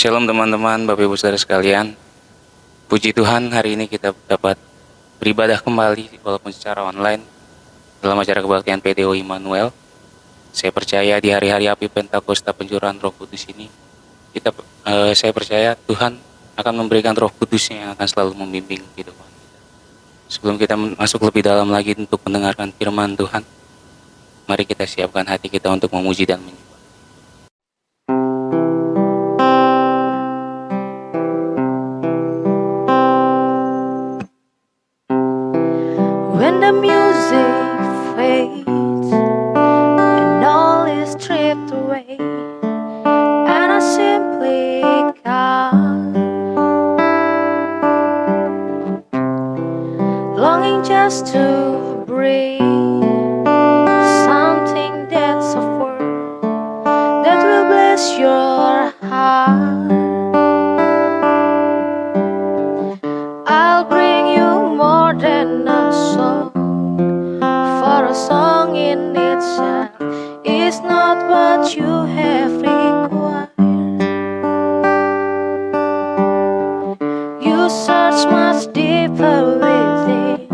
Shalom teman-teman, Bapak Ibu Saudara sekalian. Puji Tuhan, hari ini kita dapat beribadah kembali walaupun secara online dalam acara kebaktian PDO Immanuel. Saya percaya di hari-hari api Pentakosta pencurahan Roh Kudus ini, saya percaya Tuhan akan memberikan Roh Kudus-Nya yang akan selalu membimbing kehidupan kita. Sebelum kita masuk lebih dalam lagi untuk mendengarkan firman Tuhan, mari kita siapkan hati kita untuk memuji dan menyembah. When the music fades and all is stripped away, and I simply come, longing just to breathe something that's of worth that will bless your heart. I'll bring you more than a song, for a song in itself is not what you have required. You search much deeper within,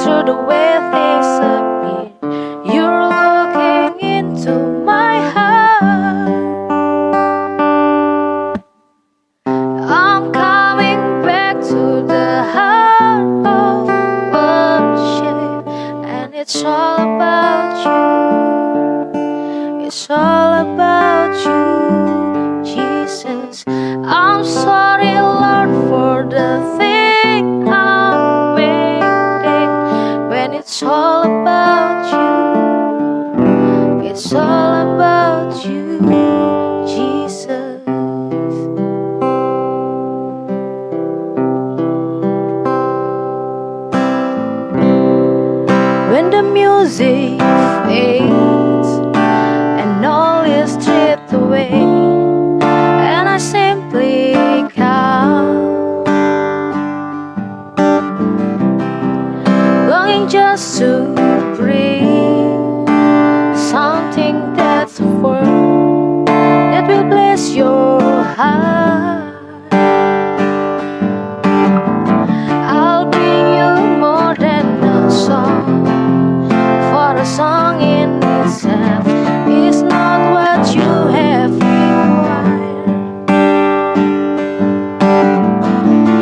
through the way things appear. You're looking into my heart. I'm coming back to the heart of worship, and it's all about you. It's all about you, Jesus. I'm sorry, Lord, for the thing I made. When it's all about you, it's all about you, Jesus. When the music fades and all is stripped away, and I simply come, longing just to breathe something that's of worth that will bless your heart. I'll bring you more than a song, for a song in itself is not what you have required.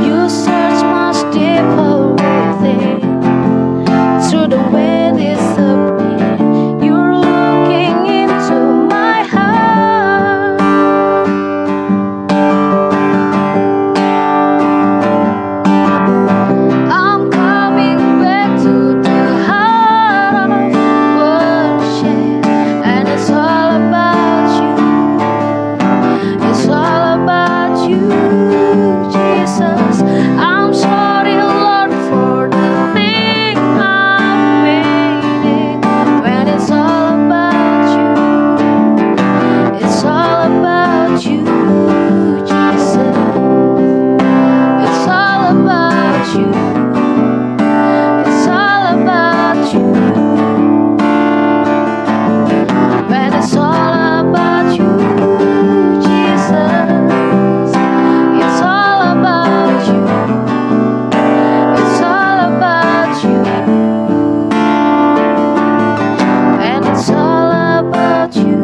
You search much deeper within, through the way disappear. You're looking into my heart. I'm coming back to the heart of worship, and it's all about you. It's all about you, Jesus. I'm sorry, Lord, for the thing I made. When it's all about you, it's all about you, Jesus. It's all about you. It's all about you. When it's all about you, Jesus. It's all about you. It's all about you. When it's all about you,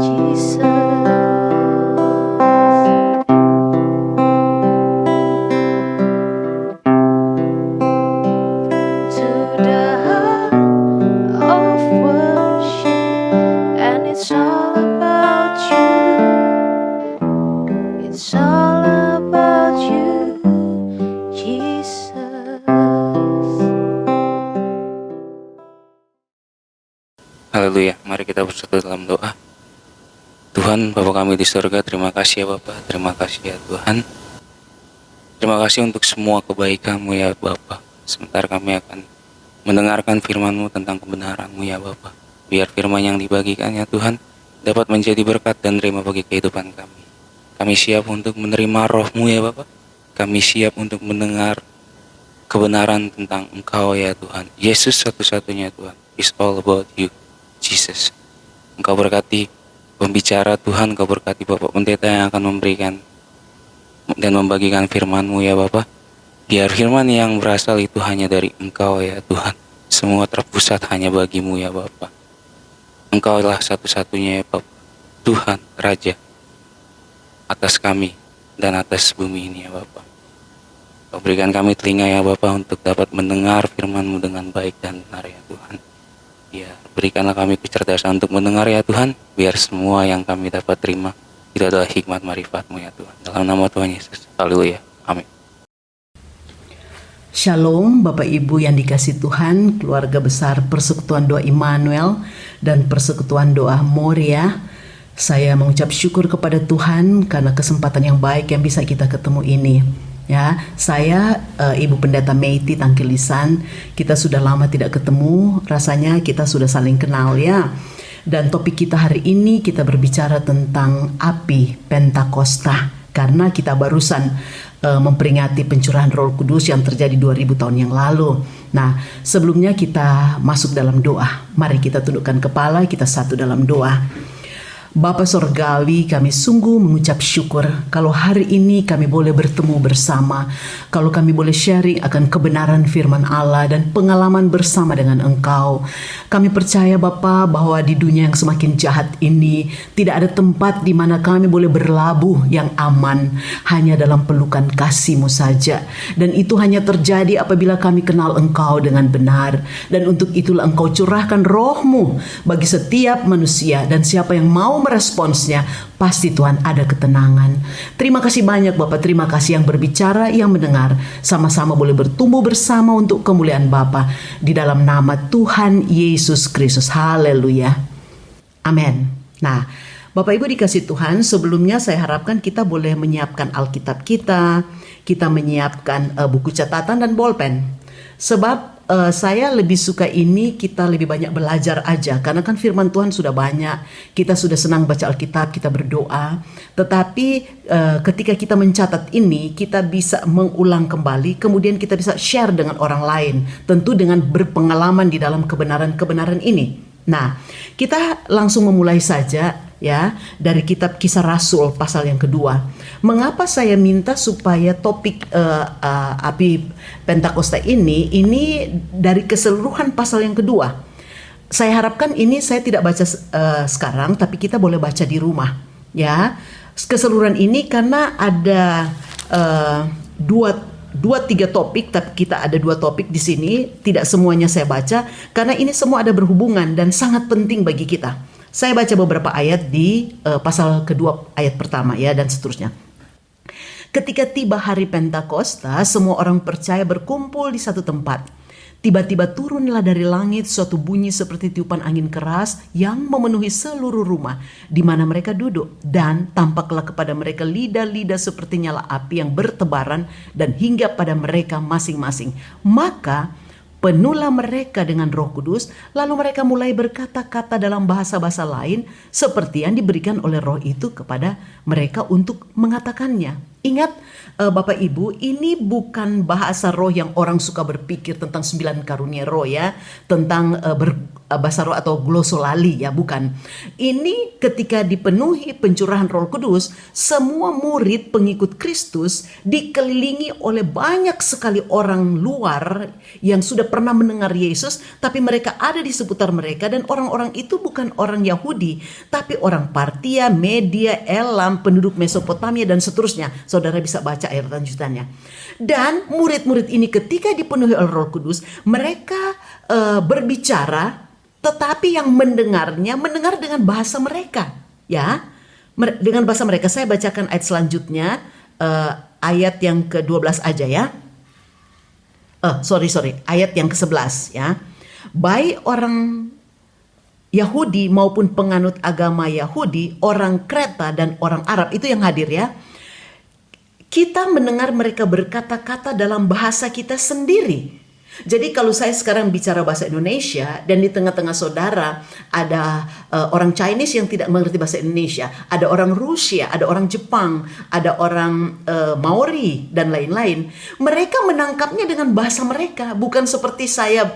Jesus. To the heart of worship, and it's all about you. It's all about you, Jesus. Haleluya, mari kita bersatu dalam doa. Tuhan, Bapa kami di surga, terima kasih ya Bapa, terima kasih ya Tuhan. Terima kasih untuk semua kebaikan-Mu ya Bapa. Sebentar kami akan mendengarkan firman-Mu tentang kebenaran-Mu ya Bapa. Biar firman yang dibagikan ya Tuhan dapat menjadi berkat dan terima bagi kehidupan kami. Kami siap untuk menerima Roh-Mu ya Bapa. Kami siap untuk mendengar kebenaran tentang Engkau ya Tuhan. Yesus satu-satunya Tuhan. It's all about you, Jesus. Engkau berkati pembicara Tuhan, Kau berkati Bapak Pendeta yang akan memberikan dan membagikan firman-Mu ya Bapak. Biar firman yang berasal itu hanya dari Engkau ya Tuhan. Semua terpusat hanya bagi-Mu ya Bapak. Engkaulah satu-satunya ya Bapak, Tuhan, Raja atas kami dan atas bumi ini ya Bapak. Kau berikan kami telinga ya Bapak untuk dapat mendengar firman-Mu dengan baik dan benar ya Tuhan. Ya, berikanlah kami kecerdasan untuk mendengar ya Tuhan, biar semua yang kami dapat terima itu adalah hikmat marifat-Mu ya Tuhan. Dalam nama Tuhan Yesus, haleluya, amin. Shalom Bapak Ibu yang dikasihi Tuhan, keluarga besar Persekutuan Doa Immanuel dan Persekutuan Doa Moria. Saya mengucap syukur kepada Tuhan karena kesempatan yang baik yang bisa kita ketemu ini. Ya, saya Ibu Pendeta Meiti Tangkilisan. Kita sudah lama tidak ketemu, rasanya kita sudah saling kenal ya. Dan topik kita hari ini kita berbicara tentang api Pentakosta karena kita barusan memperingati pencurahan Roh Kudus yang terjadi 2000 tahun yang lalu. Nah, sebelumnya kita masuk dalam doa. Mari kita tundukkan kepala, kita satu dalam doa. Bapa Sorgawi, kami sungguh mengucap syukur kalau hari ini kami boleh bertemu bersama, kalau kami boleh sharing akan kebenaran firman Allah dan pengalaman bersama dengan Engkau. Kami percaya Bapa bahwa di dunia yang semakin jahat ini tidak ada tempat di mana kami boleh berlabuh yang aman, hanya dalam pelukan kasih-Mu saja. Dan itu hanya terjadi apabila kami kenal Engkau dengan benar. Dan untuk itulah Engkau curahkan Roh-Mu bagi setiap manusia, dan siapa yang mau meresponsnya, pasti Tuhan ada ketenangan. Terima kasih banyak Bapak, terima kasih yang berbicara, yang mendengar. Sama-sama boleh bertumbuh bersama untuk kemuliaan Bapa. Di dalam nama Tuhan Yesus Kristus. Haleluya. Amin. Nah, Bapak Ibu dikasih Tuhan, sebelumnya saya harapkan kita boleh menyiapkan Alkitab kita menyiapkan buku catatan dan bolpen. Sebab saya lebih suka ini kita lebih banyak belajar aja, karena kan firman Tuhan sudah banyak, kita sudah senang baca Alkitab, kita berdoa, tetapi ketika kita mencatat ini kita bisa mengulang kembali, kemudian kita bisa share dengan orang lain, tentu dengan berpengalaman di dalam kebenaran-kebenaran ini. Nah, kita langsung memulai saja ya dari kitab Kisah Rasul pasal yang kedua. Mengapa saya minta supaya topik api Pentakosta ini dari keseluruhan pasal yang kedua. Saya harapkan ini saya tidak baca sekarang, tapi kita boleh baca di rumah ya. Keseluruhan ini karena ada dua tiga topik, tapi kita ada 2 topik di sini. Tidak semuanya saya baca karena ini semua ada berhubungan dan sangat penting bagi kita. Saya baca beberapa ayat di pasal kedua ayat pertama ya dan seterusnya. Ketika tiba hari Pentakosta, semua orang percaya berkumpul di satu tempat. Tiba-tiba turunlah dari langit suatu bunyi seperti tiupan angin keras yang memenuhi seluruh rumah di mana mereka duduk. Dan tampaklah kepada mereka lidah-lidah seperti nyala api yang bertebaran dan hinggap pada mereka masing-masing. Maka penuhlah mereka dengan Roh Kudus, lalu mereka mulai berkata-kata dalam bahasa-bahasa lain seperti yang diberikan oleh Roh itu kepada mereka untuk mengatakannya. Ingat Bapak Ibu, ini bukan bahasa roh yang orang suka berpikir tentang 9 karunia roh ya, tentang bahasa roh atau glosolali ya, bukan. Ini ketika dipenuhi pencurahan Roh Kudus, semua murid pengikut Kristus dikelilingi oleh banyak sekali orang luar yang sudah pernah mendengar Yesus, tapi mereka ada di seputar mereka, dan orang-orang itu bukan orang Yahudi, tapi orang Partia, Media, Elam, penduduk Mesopotamia dan seterusnya. Saudara bisa baca ayat lanjutannya. Dan murid-murid ini ketika dipenuhi oleh Roh Kudus, mereka berbicara, tetapi yang mendengar dengan bahasa mereka, ya, dengan bahasa mereka. Saya bacakan ayat selanjutnya, ayat yang ke-12 aja ya. Ayat yang ke-11 ya. Baik orang Yahudi maupun penganut agama Yahudi, orang Kreta dan orang Arab, itu yang hadir ya. Kita mendengar mereka berkata-kata dalam bahasa kita sendiri. Jadi kalau saya sekarang bicara bahasa Indonesia dan di tengah-tengah saudara ada orang Chinese yang tidak mengerti bahasa Indonesia, ada orang Rusia, ada orang Jepang, ada orang Maori dan lain-lain. Mereka menangkapnya dengan bahasa mereka, bukan seperti saya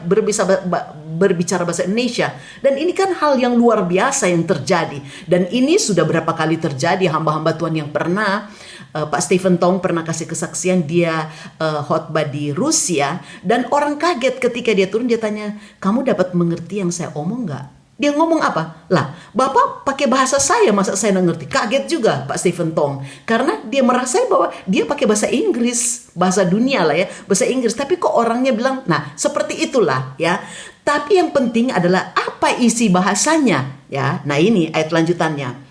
berbicara bahasa Indonesia. Dan ini kan hal yang luar biasa yang terjadi. Dan ini sudah berapa kali terjadi, hamba-hamba Tuhan yang pernah, Pak Stephen Tong pernah kasih kesaksian, dia khotbah di Rusia. Dan orang kaget ketika dia turun, dia tanya, kamu dapat mengerti yang saya omong gak? Dia ngomong apa? Lah, Bapak pakai bahasa saya, masa saya nggak ngerti? Kaget juga Pak Stephen Tong. Karena dia merasa bahwa dia pakai bahasa Inggris, bahasa dunia lah ya, bahasa Inggris. Tapi kok orangnya bilang, nah seperti itulah ya. Tapi yang penting adalah apa isi bahasanya ya. Nah ini ayat lanjutannya.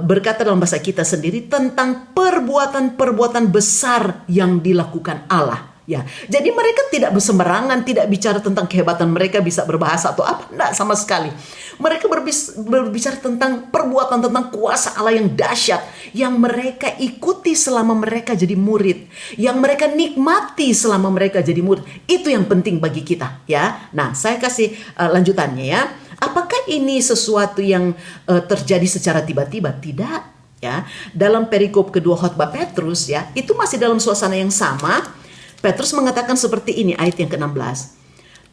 Berkata dalam bahasa kita sendiri tentang perbuatan-perbuatan besar yang dilakukan Allah. Ya, jadi mereka tidak bersembarangan, tidak bicara tentang kehebatan mereka bisa berbahasa atau apa, enggak sama sekali. Mereka berbicara tentang perbuatan, tentang kuasa Allah yang dahsyat, yang mereka ikuti selama mereka jadi murid, yang mereka nikmati selama mereka jadi murid. Itu yang penting bagi kita, ya. Nah, saya kasih lanjutannya ya. Apakah ini sesuatu yang terjadi secara tiba-tiba? Tidak, ya. Dalam perikop kedua khotbah Petrus ya, itu masih dalam suasana yang sama. Petrus mengatakan seperti ini ayat yang ke-16.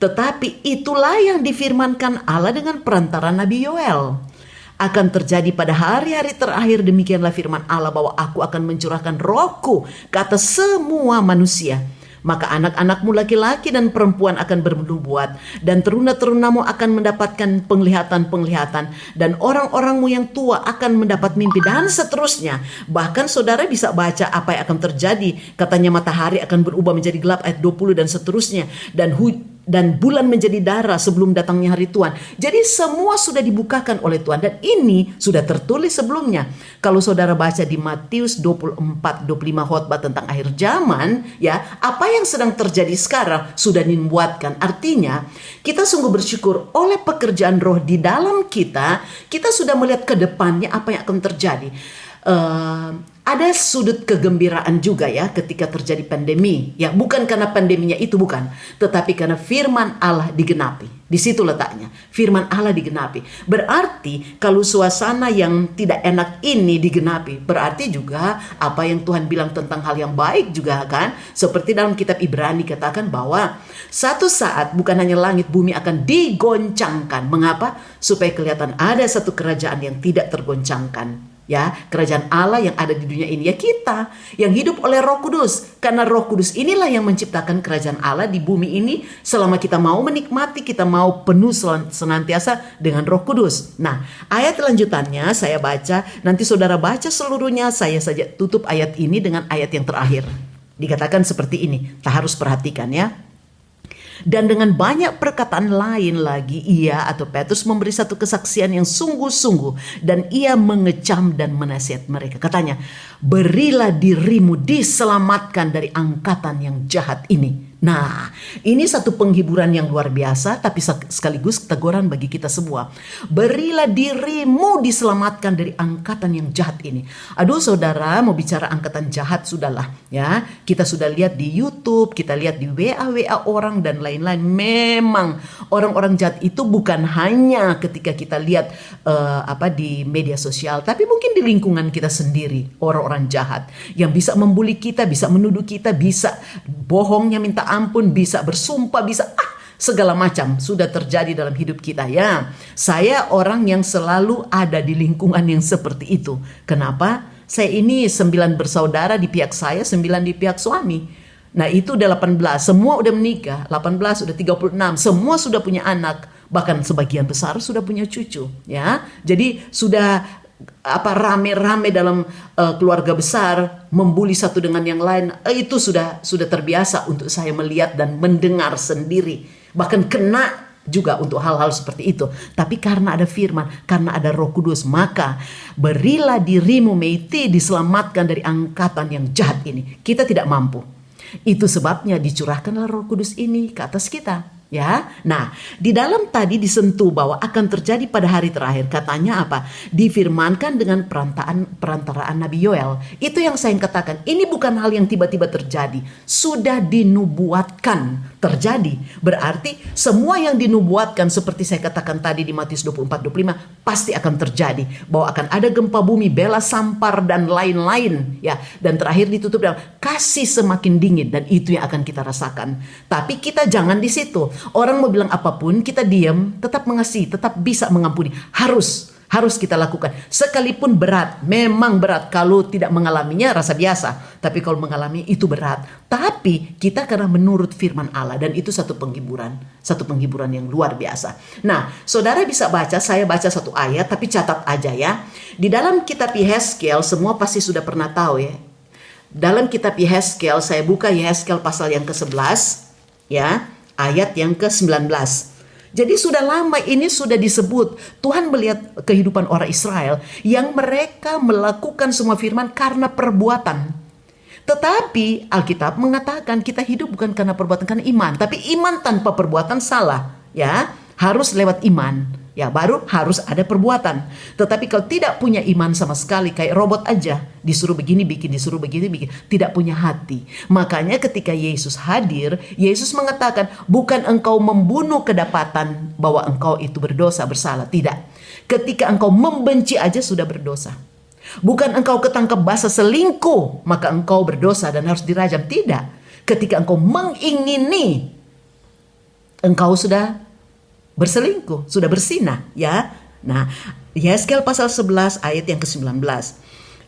Tetapi itulah yang difirmankan Allah dengan perantara Nabi Yoel. Akan terjadi pada hari-hari terakhir, demikianlah firman Allah, bahwa aku akan mencurahkan rohku ke atas semua manusia. Maka anak-anakmu laki-laki dan perempuan akan bernubuat, dan teruna-terunamu akan mendapatkan penglihatan-penglihatan, dan orang-orangmu yang tua akan mendapat mimpi, dan seterusnya. Bahkan saudara bisa baca apa yang akan terjadi. Katanya matahari akan berubah menjadi gelap ayat 20 dan seterusnya. Dan bulan menjadi darah sebelum datangnya hari Tuhan. Jadi semua sudah dibukakan oleh Tuhan, dan ini sudah tertulis sebelumnya. Kalau saudara baca di Matius 24-25 khotbah tentang akhir zaman, ya, apa yang sedang terjadi sekarang sudah dibuatkan. Artinya kita sungguh bersyukur oleh pekerjaan roh di dalam kita sudah melihat ke depannya apa yang akan terjadi. Ada sudut kegembiraan juga ya ketika terjadi pandemi. Ya, bukan karena pandeminya itu, bukan, tetapi karena firman Allah digenapi. Di situ letaknya. Firman Allah digenapi. Berarti kalau suasana yang tidak enak ini digenapi, berarti juga apa yang Tuhan bilang tentang hal yang baik juga kan. Seperti dalam kitab Ibrani katakan bahwa satu saat bukan hanya langit bumi akan digoncangkan. Mengapa? Supaya kelihatan ada satu kerajaan yang tidak tergoncangkan. Ya, kerajaan Allah yang ada di dunia ini ya kita yang hidup oleh Roh Kudus. Karena Roh Kudus inilah yang menciptakan kerajaan Allah di bumi ini, selama kita mau menikmati, kita mau penuh senantiasa dengan Roh Kudus. Nah, ayat lanjutannya saya baca, nanti saudara baca seluruhnya, saya saja tutup ayat ini dengan ayat yang terakhir. Dikatakan seperti ini, tak harus perhatikan ya. Dan dengan banyak perkataan lain lagi, ia atau Petrus memberi satu kesaksian yang sungguh-sungguh, dan ia mengecam dan menasihat mereka. Katanya, berilah dirimu diselamatkan dari angkatan yang jahat ini. Nah, ini satu penghiburan yang luar biasa, tapi sekaligus teguran bagi kita semua. Berilah dirimu diselamatkan dari angkatan yang jahat ini. Aduh saudara, mau bicara angkatan jahat sudahlah ya. Kita sudah lihat di YouTube, kita lihat di WA orang dan lain-lain. Memang orang-orang jahat itu bukan hanya ketika kita lihat di media sosial, tapi mungkin di lingkungan kita sendiri. Orang-orang jahat yang bisa membuli kita, bisa menuduh kita, bisa bohongnya minta ampun, bisa bersumpah, bisa segala macam sudah terjadi dalam hidup kita ya. Saya orang yang selalu ada di lingkungan yang seperti itu. Kenapa? Saya ini 9 bersaudara di pihak saya, 9 di pihak suami. Nah itu udah 18, semua udah menikah, 18 udah 36, semua sudah punya anak, bahkan sebagian besar sudah punya cucu ya. Jadi sudah rame-rame dalam keluarga besar membuli satu dengan yang lain, itu sudah terbiasa untuk saya melihat dan mendengar sendiri, bahkan kena juga untuk hal-hal seperti itu. Tapi karena ada firman, karena ada Roh Kudus, maka berilah dirimu meiti diselamatkan dari angkatan yang jahat ini. Kita tidak mampu, itu sebabnya dicurahkanlah Roh Kudus ini ke atas kita. Ya, nah di dalam tadi disentuh bahwa akan terjadi pada hari terakhir. Katanya apa? Difirmankan dengan perantaraan Nabi Yoel. Itu yang saya katakan. Ini bukan hal yang tiba-tiba terjadi. Sudah dinubuatkan terjadi. Berarti semua yang dinubuatkan seperti saya katakan tadi di Matius 24-25 pasti akan terjadi. Bahwa akan ada gempa bumi, bela sampar dan lain-lain. Ya, dan terakhir ditutup dengan kasih semakin dingin, dan itu yang akan kita rasakan. Tapi kita jangan di situ. Orang mau bilang apapun, kita diam, tetap mengasihi, tetap bisa mengampuni. Harus kita lakukan. Sekalipun berat, memang berat. Kalau tidak mengalaminya rasa biasa. Tapi kalau mengalami itu berat. Tapi kita karena menurut firman Allah. Dan itu satu penghiburan. Satu penghiburan yang luar biasa. Nah, saudara bisa baca, saya baca satu ayat, tapi catat aja ya. Di dalam kitab Yehezkiel, semua pasti sudah pernah tahu ya. Dalam kitab Yehezkiel, saya buka Yehezkiel pasal yang ke-11. Ya, ayat yang ke-19. Jadi sudah lama ini sudah disebut. Tuhan melihat kehidupan orang Israel yang mereka melakukan semua firman karena perbuatan. Tetapi Alkitab mengatakan kita hidup bukan karena perbuatan, karena iman. Tapi iman tanpa perbuatan salah. Ya, harus lewat iman. Ya, baru harus ada perbuatan. Tetapi kalau tidak punya iman sama sekali, kayak robot aja, disuruh begini bikin, disuruh begini bikin, tidak punya hati. Makanya ketika Yesus hadir, Yesus mengatakan, bukan engkau membunuh kedapatan bahwa engkau itu berdosa, bersalah. Tidak. Ketika engkau membenci aja sudah berdosa. Bukan engkau ketangkep basah selingkuh, maka engkau berdosa dan harus dirajam. Tidak. Ketika engkau mengingini, engkau sudah berselingkuh, sudah bersinah ya. Nah, Yehezkiel pasal 11 ayat yang ke-19.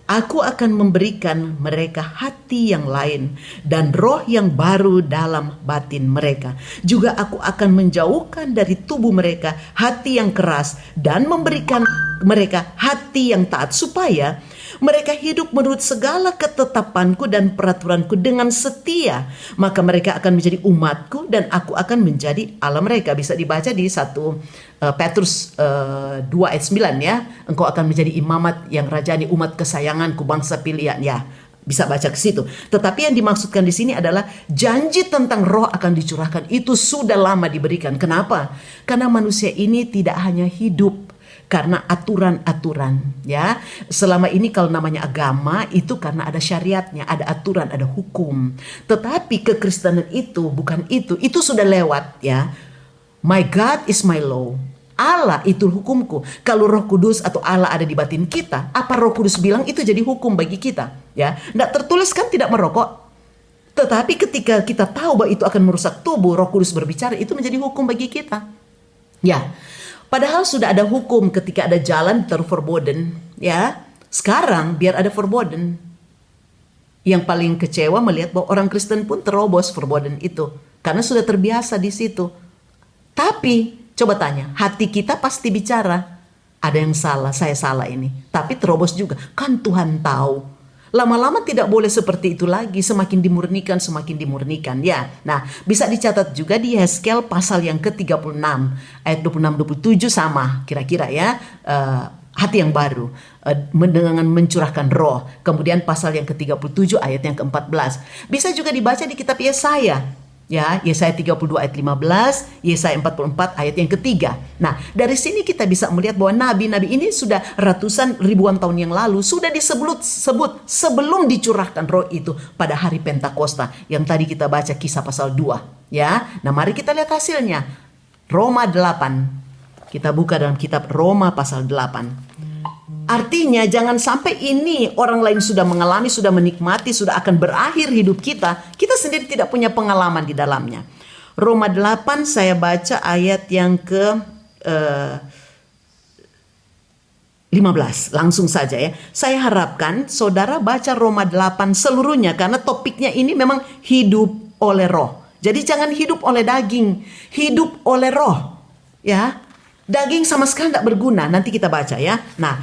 Aku akan memberikan mereka hati yang lain dan roh yang baru dalam batin mereka. Juga aku akan menjauhkan dari tubuh mereka hati yang keras dan memberikan mereka hati yang taat supaya mereka hidup menurut segala ketetapanku dan peraturanku dengan setia. Maka mereka akan menjadi umatku dan aku akan menjadi Allah mereka. Bisa dibaca di 1 Petrus 2 ayat 9 ya. Engkau akan menjadi imamat yang rajani umat kesayanganku, bangsa pilihan ya. Bisa baca ke situ. Tetapi yang dimaksudkan di sini adalah janji tentang roh akan dicurahkan. Itu sudah lama diberikan. Kenapa? Karena manusia ini tidak hanya hidup karena aturan-aturan ya. Selama ini kalau namanya agama itu karena ada syariatnya, ada aturan, ada hukum. Tetapi kekristenan itu bukan itu sudah lewat ya. My God is my law. Allah itu hukumku. Kalau Roh Kudus atau Allah ada di batin kita, apa Roh Kudus bilang itu jadi hukum bagi kita ya. Nggak tertulis kan tidak merokok. Tetapi ketika kita tahu bahwa itu akan merusak tubuh, Roh Kudus berbicara, itu menjadi hukum bagi kita ya. Padahal sudah ada hukum ketika ada jalan forbidden ya. Sekarang biar ada forbidden. Yang paling kecewa melihat bahwa orang Kristen pun terobos forbidden itu karena sudah terbiasa di situ. Tapi coba tanya, hati kita pasti bicara, ada yang salah, saya salah ini. Tapi terobos juga, kan Tuhan tahu. Lama-lama tidak boleh seperti itu lagi, semakin dimurnikan ya. Nah, bisa dicatat juga di Yehezkiel pasal yang ke-36 ayat 26-27 sama kira-kira ya. Hati yang baru dengan mencurahkan roh. Kemudian pasal yang ke-37 ayat yang ke-14. Bisa juga dibaca di kitab Yesaya. Ya, Yesaya 32 ayat 15, Yesaya 44 ayat yang ketiga. Nah, dari sini kita bisa melihat bahwa nabi-nabi ini sudah ratusan ribuan tahun yang lalu sudah disebut sebelum dicurahkan roh itu pada hari Pentakosta yang tadi kita baca Kisah pasal 2, ya. Nah, mari kita lihat hasilnya. Roma 8. Kita buka dalam kitab Roma pasal 8. Artinya jangan sampai ini orang lain sudah mengalami, sudah menikmati, sudah akan berakhir hidup kita. Kita sendiri tidak punya pengalaman di dalamnya. Roma 8 saya baca ayat yang ke 15. Langsung saja ya. Saya harapkan saudara baca Roma 8 seluruhnya karena topiknya ini memang hidup oleh roh. Jadi jangan hidup oleh daging, hidup oleh roh. Ya. Daging sama sekali tidak berguna. Nanti kita baca ya. Nah,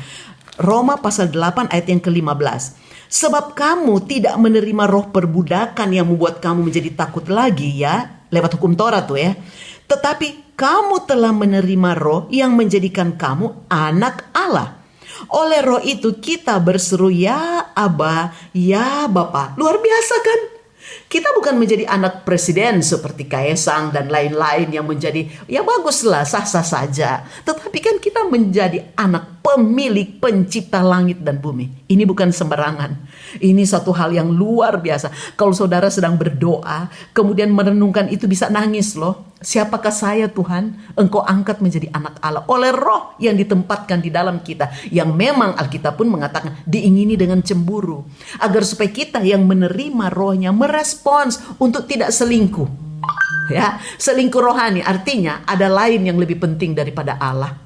Roma pasal 8 ayat yang ke-15. Sebab kamu tidak menerima roh perbudakan yang membuat kamu menjadi takut lagi ya. Lewat hukum Taurat tuh ya. Tetapi kamu telah menerima roh yang menjadikan kamu anak Allah. Oleh roh itu kita berseru ya Aba, ya Bapa. Luar biasa kan? Kita bukan menjadi anak presiden seperti Kaisang dan lain-lain yang menjadi ya baguslah, sah-sah saja. Tetapi kan kita menjadi anak pemilik pencipta langit dan bumi. Ini bukan sembarangan. Ini satu hal yang luar biasa. Kalau saudara sedang berdoa, kemudian merenungkan itu bisa nangis loh. Siapakah saya Tuhan? Engkau angkat menjadi anak Allah oleh roh yang ditempatkan di dalam kita. Yang memang Alkitab pun mengatakan diingini dengan cemburu. Agar supaya kita yang menerima rohnya merespons untuk tidak selingkuh. Ya, selingkuh rohani artinya ada lain yang lebih penting daripada Allah.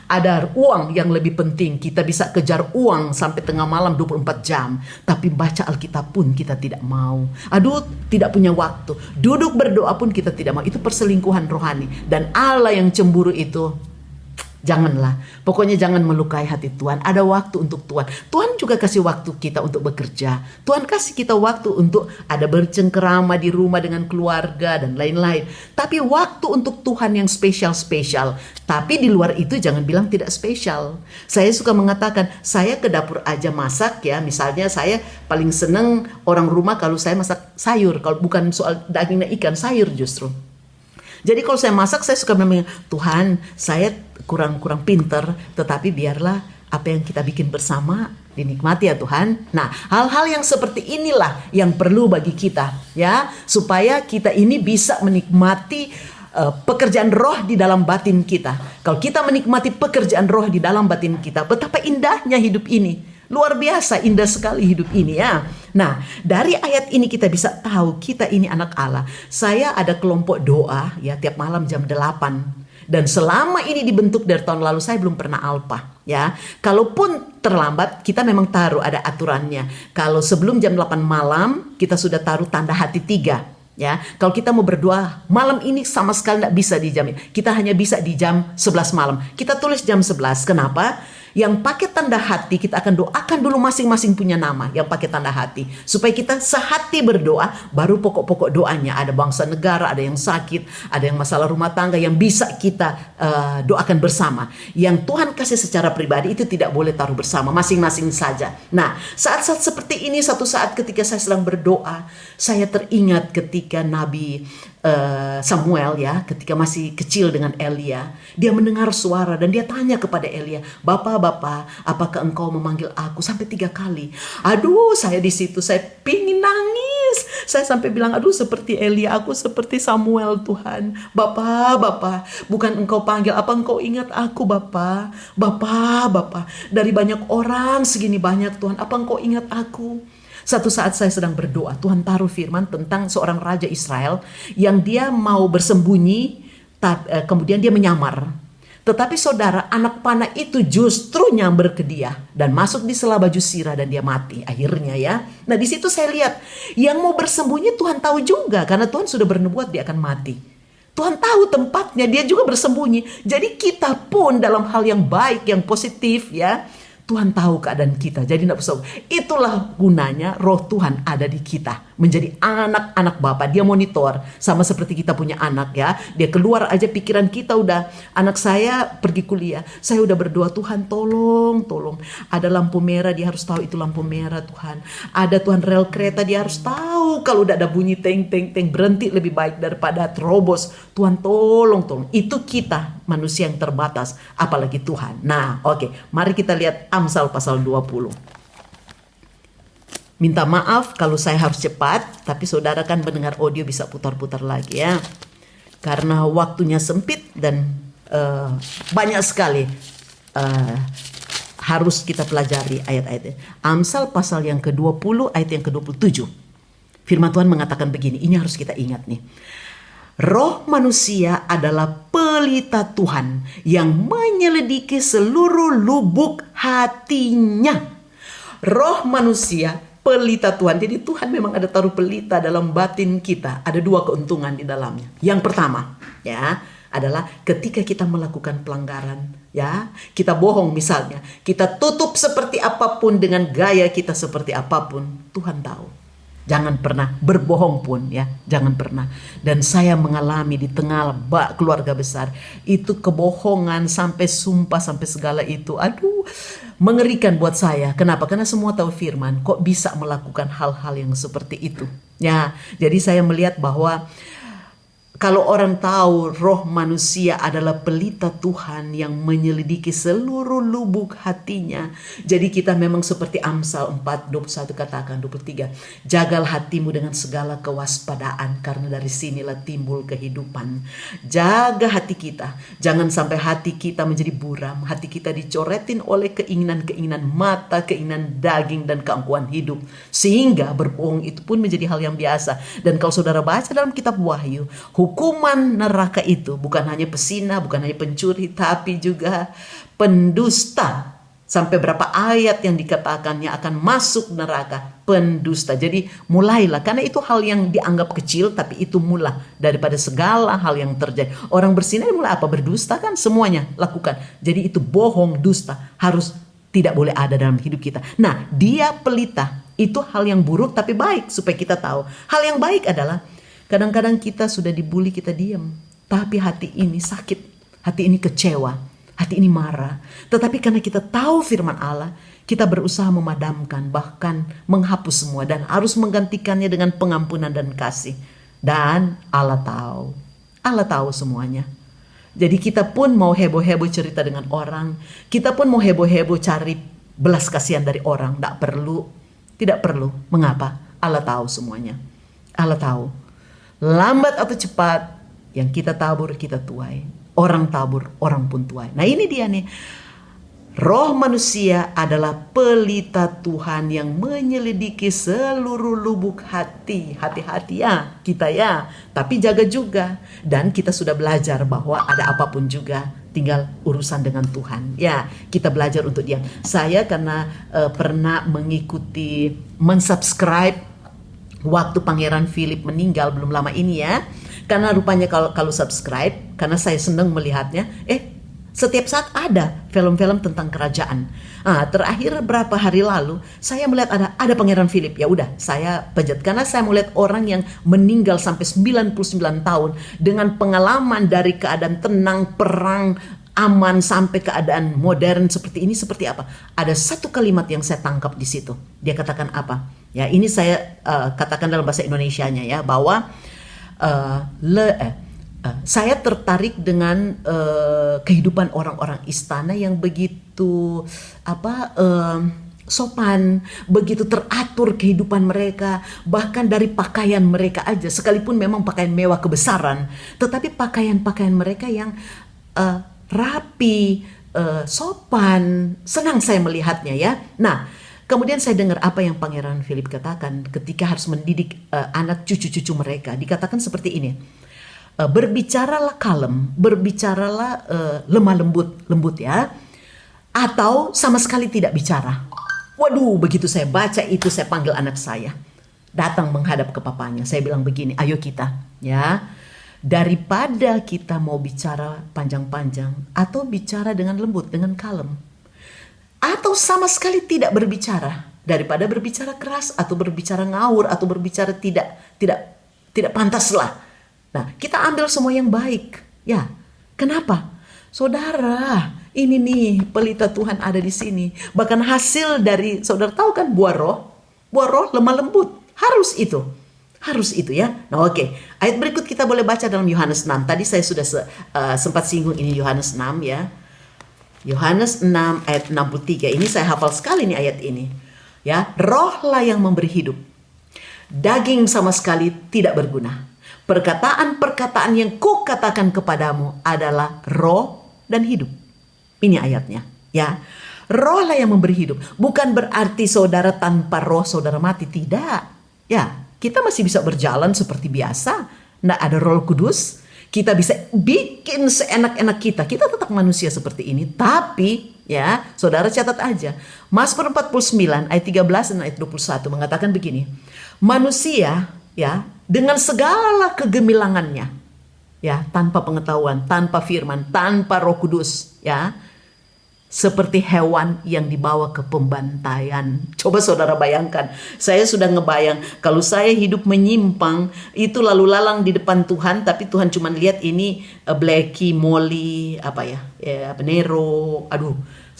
Ada uang yang lebih penting. Kita bisa kejar uang sampai tengah malam 24 jam. Tapi baca Alkitab pun kita tidak mau. Aduh, tidak punya waktu. Duduk berdoa pun kita tidak mau. Itu perselingkuhan rohani. Dan Allah yang cemburu itu, janganlah. Pokoknya jangan melukai hati Tuhan. Ada waktu untuk Tuhan. Tuhan juga kasih waktu kita untuk bekerja. Tuhan kasih kita waktu untuk ada bercengkerama di rumah dengan keluarga dan lain-lain. Tapi waktu untuk Tuhan yang spesial-spesial. Tapi di luar itu jangan bilang tidak spesial. Saya suka mengatakan, saya ke dapur aja masak ya. Misalnya saya paling seneng orang rumah kalau saya masak sayur. Kalau bukan soal daging dan ikan, sayur justru. Jadi kalau saya masak, saya suka bilang, Tuhan, saya kurang pinter, tetapi biarlah apa yang kita bikin bersama dinikmati ya Tuhan. Nah, hal-hal yang seperti inilah yang perlu bagi kita, ya, supaya kita ini bisa menikmati pekerjaan roh di dalam batin kita. Kalau kita menikmati pekerjaan roh di dalam batin kita, betapa indahnya hidup ini. Luar biasa indah sekali hidup ini ya. Nah, dari ayat ini kita bisa tahu kita ini anak Allah. Saya ada kelompok doa ya tiap malam jam 8. Dan selama ini dibentuk dari tahun lalu saya belum pernah alpa ya. Kalaupun terlambat kita memang taruh ada aturannya. Kalau sebelum jam 8 malam kita sudah taruh tanda hati 3. Ya, kalau kita mau berdoa malam ini sama sekali tidak bisa dijamin. Kita hanya bisa di jam 11 malam. Kita tulis jam 11. Kenapa? Yang pakai tanda hati kita akan doakan dulu masing-masing punya nama yang pakai tanda hati. Supaya kita sehati berdoa, baru pokok-pokok doanya. Ada bangsa negara, ada yang sakit, ada yang masalah rumah tangga yang bisa kita doakan bersama. Yang Tuhan kasih secara pribadi itu tidak boleh taruh bersama, masing-masing saja. Nah, saat-saat seperti ini, satu saat ketika saya sedang berdoa, saya teringat ketika Nabi Samuel ya, ketika masih kecil dengan Elia, dia mendengar suara dan dia tanya kepada Elia, Bapak, apakah engkau memanggil aku sampai 3 kali? Aduh, saya di situ saya pingin nangis. Saya sampai bilang, aduh seperti Elia, aku seperti Samuel Tuhan. Bapak, bukan engkau panggil, apa engkau ingat aku Bapak? Bapak, dari banyak orang segini banyak Tuhan, apa engkau ingat aku? Satu saat saya sedang berdoa, Tuhan taruh firman tentang seorang raja Israel yang dia mau bersembunyi, kemudian dia menyamar. Tetapi saudara, anak panah itu justru nyamber ke dia dan masuk di sela baju sirah dan dia mati akhirnya ya. Nah di situ saya lihat yang mau bersembunyi Tuhan tahu juga karena Tuhan sudah bernubuat dia akan mati. Tuhan tahu tempatnya, dia juga bersembunyi. Jadi kita pun dalam hal yang baik, yang positif ya, Tuhan tahu keadaan kita. Jadi tidak usah. Itulah gunanya roh Tuhan ada di kita. Menjadi anak-anak Bapa. Dia monitor. Sama seperti kita punya anak ya. Dia keluar aja pikiran kita udah. Anak saya pergi kuliah. Saya udah berdoa, Tuhan tolong. Ada lampu merah, dia harus tahu itu lampu merah Tuhan. Ada Tuhan rel kereta, dia harus tahu. Kalau udah ada bunyi teng, berhenti lebih baik daripada terobos. Tuhan tolong. Itu kita manusia yang terbatas. Apalagi Tuhan. Nah oke. Mari kita lihat Amsal pasal 20. Minta maaf kalau saya harus cepat, tapi saudara kan mendengar audio bisa putar-putar lagi ya. Karena waktunya sempit dan banyak sekali harus kita pelajari ayat-ayatnya. Amsal pasal yang ke-20 ayat yang ke-27. Firman Tuhan mengatakan begini, ini harus kita ingat nih. Roh manusia adalah pelita Tuhan yang menyelidiki seluruh lubuk hatinya. Roh manusia pelita Tuhan. Jadi Tuhan memang ada taruh pelita dalam batin kita. Ada 2 keuntungan di dalamnya. Yang pertama ya adalah ketika kita melakukan pelanggaran ya, kita bohong misalnya, kita tutup seperti apapun dengan gaya kita seperti apapun, Tuhan tahu. Jangan pernah berbohong pun ya, jangan pernah. Dan saya mengalami di tengah keluarga besar itu kebohongan sampai sumpah sampai segala itu. Aduh, mengerikan buat saya. Kenapa? Karena semua tahu firman. Kok bisa melakukan hal-hal yang seperti itu? Ya, jadi saya melihat bahwa Kalau orang tahu roh manusia adalah pelita Tuhan yang menyelidiki seluruh lubuk hatinya. Jadi kita memang seperti Amsal 4:21 katakan 23. Jagalah hatimu dengan segala kewaspadaan karena dari sinilah timbul kehidupan. Jaga hati kita. Jangan sampai hati kita menjadi buram. Hati kita dicoretin oleh keinginan-keinginan mata, keinginan daging dan keangkuhan hidup. Sehingga berbohong itu pun menjadi hal yang biasa. Dan kalau saudara baca dalam kitab Wahyu, hukuman neraka itu bukan hanya pesina, bukan hanya pencuri, tapi juga pendusta. Sampai berapa ayat yang dikatakannya akan masuk neraka, pendusta. Jadi mulailah, karena itu hal yang dianggap kecil, tapi itu mula daripada segala hal yang terjadi. Orang berzina mulai apa? Berdusta kan, semuanya lakukan. Jadi itu bohong, dusta, harus tidak boleh ada dalam hidup kita. Nah, dia pelita, itu hal yang buruk tapi baik supaya kita tahu. Hal yang baik adalah kadang-kadang kita sudah dibully, kita diam. Tapi hati ini sakit, hati ini kecewa, hati ini marah. Tetapi karena kita tahu firman Allah, kita berusaha memadamkan, bahkan menghapus semua. Dan harus menggantikannya dengan pengampunan dan kasih. Dan Allah tahu semuanya. Jadi kita pun mau heboh-heboh cerita dengan orang. Kita pun mau heboh-heboh cari belas kasihan dari orang. Tidak perlu. Mengapa? Allah tahu semuanya. Allah tahu. Lambat atau cepat, yang kita tabur kita tuai. Orang tabur, orang pun tuai. Nah ini dia nih. Roh manusia adalah pelita Tuhan yang menyelidiki seluruh lubuk hati. Hati-hati ya kita ya. Tapi jaga juga. Dan kita sudah belajar bahwa ada apapun juga, tinggal urusan dengan Tuhan. Ya, kita belajar untuk diam. Saya karena pernah mengikuti, mensubscribe waktu Pangeran Philip meninggal belum lama ini ya. Karena rupanya kalau subscribe, karena saya senang melihatnya, setiap saat ada film-film tentang kerajaan. Terakhir berapa hari lalu saya melihat ada Pangeran Philip. Ya udah, saya pejat karena saya melihat orang yang meninggal sampai 99 tahun dengan pengalaman dari keadaan tenang, perang, aman sampai keadaan modern seperti ini, seperti apa? Ada satu kalimat yang saya tangkap di situ. Dia katakan apa? Ya, ini saya katakan dalam bahasa Indonesianya ya, bahwa saya tertarik dengan kehidupan orang-orang istana yang begitu sopan, begitu teratur kehidupan mereka, bahkan dari pakaian mereka aja, sekalipun memang pakaian mewah kebesaran, tetapi pakaian-pakaian mereka yang rapi, sopan, senang saya melihatnya ya. Nah, kemudian saya dengar apa yang Pangeran Philip katakan ketika harus mendidik anak cucu-cucu mereka. Dikatakan seperti ini. Berbicaralah kalem, berbicaralah lemah lembut ya. Atau sama sekali tidak bicara. Waduh, begitu saya baca itu, saya panggil anak saya. Datang menghadap ke papanya. Saya bilang begini, ayo kita ya. Daripada kita mau bicara panjang-panjang atau bicara dengan lembut, dengan kalem. Atau sama sekali tidak berbicara, daripada berbicara keras atau berbicara ngawur atau berbicara tidak pantaslah. Nah, kita ambil semua yang baik. Ya, kenapa? Saudara, ini nih pelita Tuhan ada di sini. Bahkan hasil dari, saudara tahu kan buah roh lemah lembut. Harus itu ya. Nah oke. Ayat berikut kita boleh baca dalam Yohanes 6. Tadi saya sudah sempat singgung ini Yohanes 6 ya. Yohanes 6 ayat 63. Ini saya hafal sekali nih ayat ini. Ya, rohlah yang memberi hidup. Daging sama sekali tidak berguna. Perkataan-perkataan yang kukatakan kepadamu adalah roh dan hidup. Ini ayatnya, ya. Rohlah yang memberi hidup. Bukan berarti saudara tanpa roh saudara mati, tidak. Ya, kita masih bisa berjalan seperti biasa. Nggak ada Roh Kudus. Kita bisa bikin seenak-enak kita. Kita tetap manusia seperti ini. Tapi ya, saudara catat aja. Mazmur 49 ayat 13 dan ayat 21 mengatakan begini. Manusia ya, dengan segala kegemilangannya, ya, tanpa pengetahuan, tanpa firman, tanpa Roh Kudus, ya, seperti hewan yang dibawa ke pembantaian. Coba saudara bayangkan, saya sudah ngebayang kalau saya hidup menyimpang, itu lalu lalang di depan Tuhan, tapi Tuhan cuma lihat ini Blacky, Molly, Nero,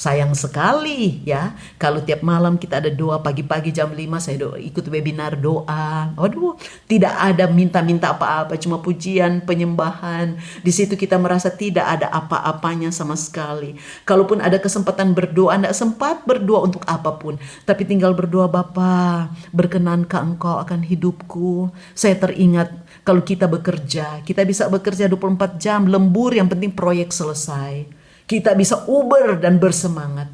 Sayang sekali ya, kalau tiap malam kita ada doa pagi-pagi jam 5 saya ikut webinar doa. Waduh, tidak ada minta-minta apa-apa, cuma pujian, penyembahan. Di situ kita merasa tidak ada apa-apanya sama sekali. Kalaupun ada kesempatan berdoa, tidak sempat berdoa untuk apapun. Tapi tinggal berdoa, Bapa, berkenankah Engkau akan hidupku? Saya teringat kalau kita bekerja, kita bisa bekerja 24 jam, lembur, yang penting proyek selesai. Kita bisa uber dan bersemangat.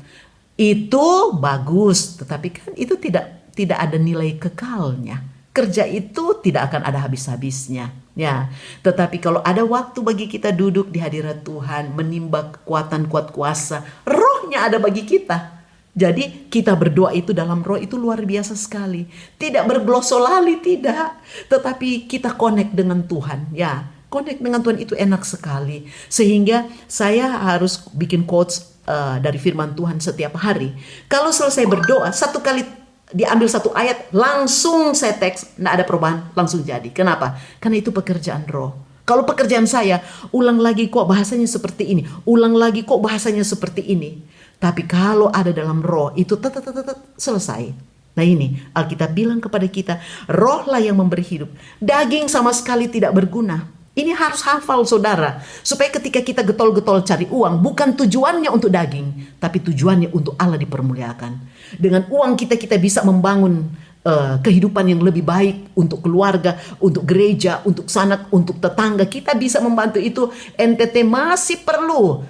Itu bagus, tetapi kan itu tidak ada nilai kekalnya. Kerja itu tidak akan ada habis-habisnya. Ya, tetapi kalau ada waktu bagi kita duduk di hadirat Tuhan, menimba kekuatan kuat kuasa, rohnya ada bagi kita. Jadi kita berdoa itu dalam roh itu luar biasa sekali. Tidak berglosolali, tidak. Tetapi kita connect dengan Tuhan. Ya, connect dengan Tuhan itu enak sekali. Sehingga saya harus bikin quotes dari firman Tuhan setiap hari. Kalau selesai berdoa, satu kali diambil satu ayat, langsung saya teks, tidak ada perubahan, langsung jadi. Kenapa? Karena itu pekerjaan roh. Kalau pekerjaan saya, ulang lagi kok bahasanya seperti ini, ulang lagi kok bahasanya seperti ini. Tapi kalau ada dalam roh, itu selesai. Nah ini, Alkitab bilang kepada kita, rohlah yang memberi hidup. Daging sama sekali tidak berguna. Ini harus hafal saudara. Supaya ketika kita getol-getol cari uang, bukan tujuannya untuk daging, tapi tujuannya untuk Allah dipermuliakan. Dengan uang kita bisa membangun kehidupan yang lebih baik untuk keluarga, untuk gereja, untuk sanak, untuk tetangga. Kita bisa membantu itu. NTT masih perlu.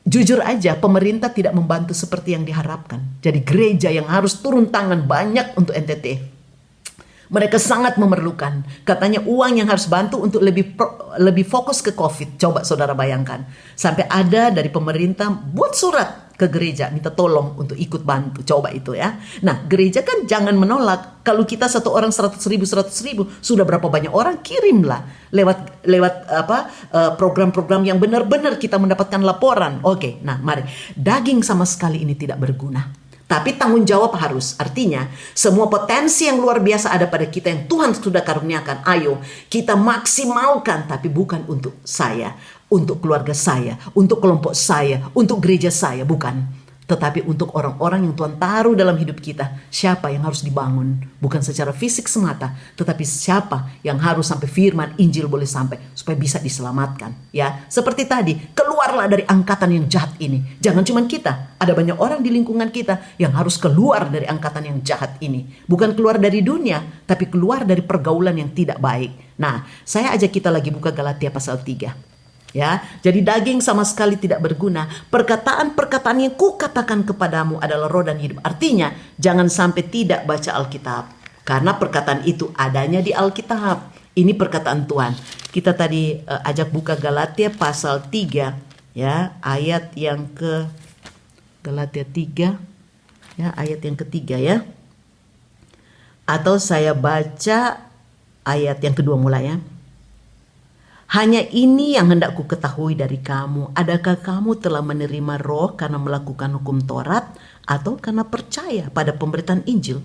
Jujur aja, pemerintah tidak membantu seperti yang diharapkan. Jadi gereja yang harus turun tangan banyak untuk NTT. Mereka sangat memerlukan. Katanya uang yang harus bantu untuk lebih fokus ke COVID. Coba saudara bayangkan. Sampai ada dari pemerintah buat surat ke gereja, minta tolong untuk ikut bantu. Coba itu ya. Nah, gereja kan jangan menolak. Kalau kita satu orang 100 ribu, sudah berapa banyak orang, kirimlah lewat program-program yang benar-benar kita mendapatkan laporan. Oke, nah mari. Daging sama sekali ini tidak berguna. Tapi tanggung jawab harus. Artinya semua potensi yang luar biasa ada pada kita yang Tuhan sudah karuniakan. Ayo kita maksimalkan, tapi bukan untuk saya, untuk keluarga saya, untuk kelompok saya, untuk gereja saya, bukan. Tetapi untuk orang-orang yang Tuhan taruh dalam hidup kita. Siapa yang harus dibangun? Bukan secara fisik semata, tetapi siapa yang harus sampai firman Injil boleh sampai supaya bisa diselamatkan. Ya, seperti tadi, keluarlah dari angkatan yang jahat ini. Jangan cuma kita, ada banyak orang di lingkungan kita yang harus keluar dari angkatan yang jahat ini. Bukan keluar dari dunia, tapi keluar dari pergaulan yang tidak baik. Nah, saya ajak kita lagi buka Galatia pasal 3. Ya, jadi daging sama sekali tidak berguna. Perkataan-perkataan yang kukatakan kepadamu adalah roh dan hidup. Artinya, jangan sampai tidak baca Alkitab. Karena perkataan itu adanya di Alkitab. Ini perkataan Tuhan. Kita tadi ajak buka Galatia pasal 3. Ya, ayat yang ke Galatia 3. Ya, ayat yang ketiga ya. Atau saya baca ayat yang kedua mulai ya. Hanya ini yang hendak ku ketahui dari kamu. Adakah kamu telah menerima roh karena melakukan hukum Taurat atau karena percaya pada pemberitaan Injil?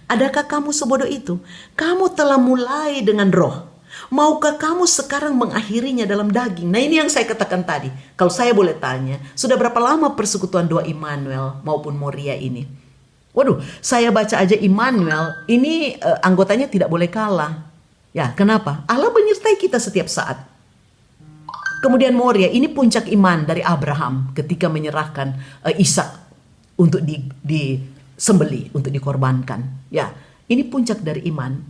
Adakah kamu sebodoh itu? Kamu telah mulai dengan roh. Maukah kamu sekarang mengakhirinya dalam daging? Nah ini yang saya katakan tadi. Kalau saya boleh tanya, sudah berapa lama persekutuan doa Immanuel maupun Moria ini? Waduh, saya baca aja Immanuel, ini anggotanya tidak boleh kalah. Ya, kenapa? Allah menyertai kita setiap saat. Kemudian Moria, ini puncak iman dari Abraham ketika menyerahkan Ishak untuk disembeli, untuk dikorbankan. Ya, ini puncak dari iman.